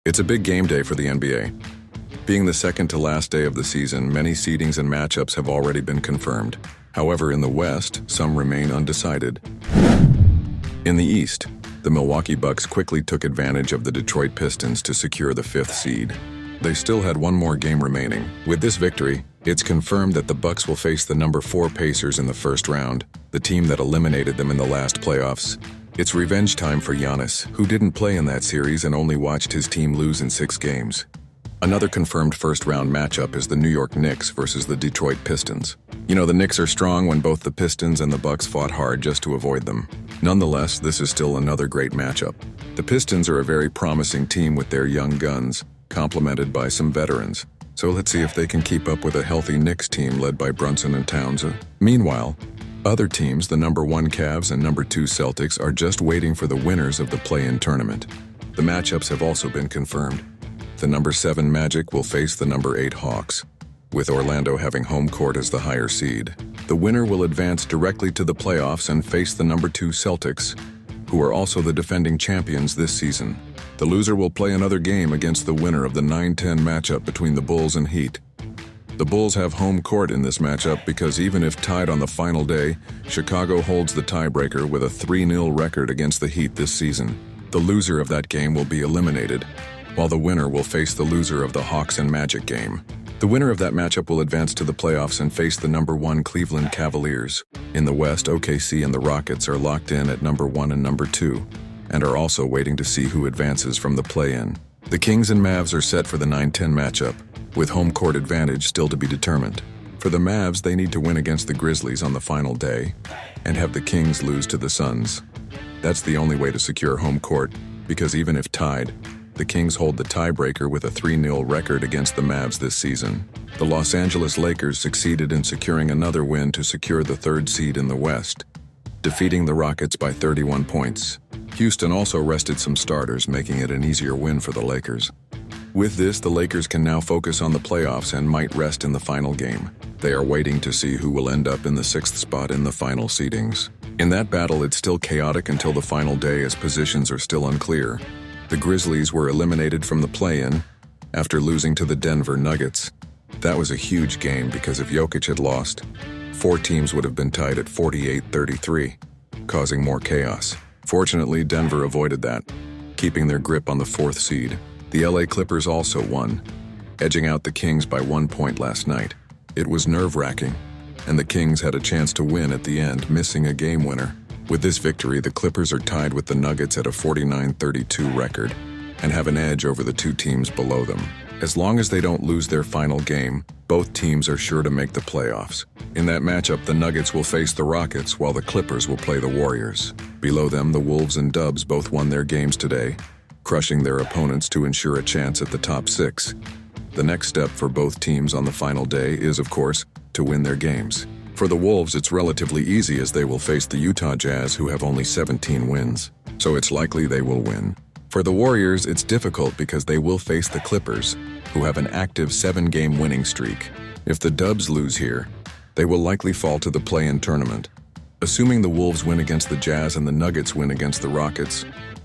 It's a big game day for the NBA. Being the second to last day of the season, many seedings and matchups have already been confirmed. However, in the West, some remain undecided. In the East, the Milwaukee Bucks quickly took advantage of the Detroit Pistons to secure the 5th seed. They still had one more game remaining. With this victory, it's confirmed that the Bucks will face the number 4 Pacers in the first round, the team that eliminated them in the last playoffs. It's revenge time for Giannis, who didn't play in that series and only watched his team lose in 6 games. Another confirmed first-round matchup is the New York Knicks versus the Detroit Pistons. You know, the Knicks are strong when both the Pistons and the Bucks fought hard just to avoid them. Nonetheless, this is still another great matchup. The Pistons are a very promising team with their young guns, complemented by some veterans. So let's see if they can keep up with a healthy Knicks team led by Brunson and Towns. Meanwhile, other teams, the number 1 Cavs and number 2 Celtics, are just waiting for the winners of the play-in tournament. The matchups have also been confirmed. The number 7 Magic will face the number 8 Hawks, with Orlando having home court as the higher seed. The winner will advance directly to the playoffs and face the number 2 Celtics, who are also the defending champions this season. The loser will play another game against the winner of the 9-10 matchup between the Bulls and Heat. The Bulls have home court in this matchup because even if tied on the final day, Chicago holds the tiebreaker with a 3-0 record against the Heat this season. The loser of that game will be eliminated, while the winner will face the loser of the Hawks and Magic game. The winner of that matchup will advance to the playoffs and face the number 1 Cleveland Cavaliers. In the West, OKC and the Rockets are locked in at number 1 and number 2, and are also waiting to see who advances from the play-in. The Kings and Mavs are set for the 9-10 matchup, with home court advantage still to be determined. For the Mavs, they need to win against the Grizzlies on the final day, and have the Kings lose to the Suns. That's the only way to secure home court, because even if tied, the Kings hold the tiebreaker with a 3-0 record against the Mavs this season. The Los Angeles Lakers succeeded in securing another win to secure the 3rd seed in the West, defeating the Rockets by 31 points. Houston also rested some starters, making it an easier win for the Lakers. With this, the Lakers can now focus on the playoffs and might rest in the final game. They are waiting to see who will end up in the 6th spot in the final seedings. In that battle, it's still chaotic until the final day as positions are still unclear. The Grizzlies were eliminated from the play-in after losing to the Denver Nuggets. That was a huge game because if Jokic had lost, 4 teams would have been tied at 48-33, causing more chaos. Fortunately, Denver avoided that, keeping their grip on the 4th seed. The LA Clippers also won, edging out the Kings by 1 point last night. It was nerve-wracking, and the Kings had a chance to win at the end, missing a game winner. With this victory, the Clippers are tied with the Nuggets at a 49-32 record and have an edge over the 2 teams below them. As long as they don't lose their final game, both teams are sure to make the playoffs. In that matchup, the Nuggets will face the Rockets while the Clippers will play the Warriors. Below them, the Wolves and Dubs both won their games today, crushing their opponents to ensure a chance at the top 6. The next step for both teams on the final day is, of course, to win their games. For the Wolves, it's relatively easy as they will face the Utah Jazz, who have only 17 wins, so it's likely they will win. For the Warriors, it's difficult because they will face the Clippers, who have an active 7-game winning streak. If the Dubs lose here, they will likely fall to the play-in tournament. Assuming the Wolves win against the Jazz and the Nuggets win against the Rockets,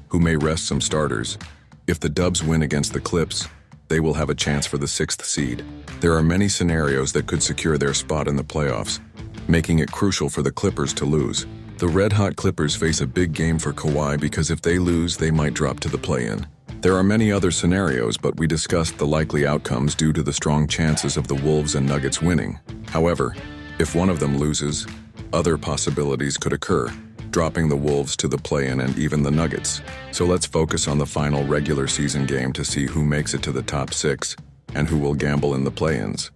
who may rest some starters, if the Dubs win against the Clips, they will have a chance for the 6th seed. There are many scenarios that could secure their spot in the playoffs, making it crucial for the Clippers to lose. The red-hot Clippers face a big game for Kawhi because if they lose, they might drop to the play-in. There are many other scenarios, but we discussed the likely outcomes due to the strong chances of the Wolves and Nuggets winning. However, if one of them loses, other possibilities could occur, dropping the Wolves to the play-in and even the Nuggets. So let's focus on the final regular season game to see who makes it to the top 6 and who will gamble in the play-ins.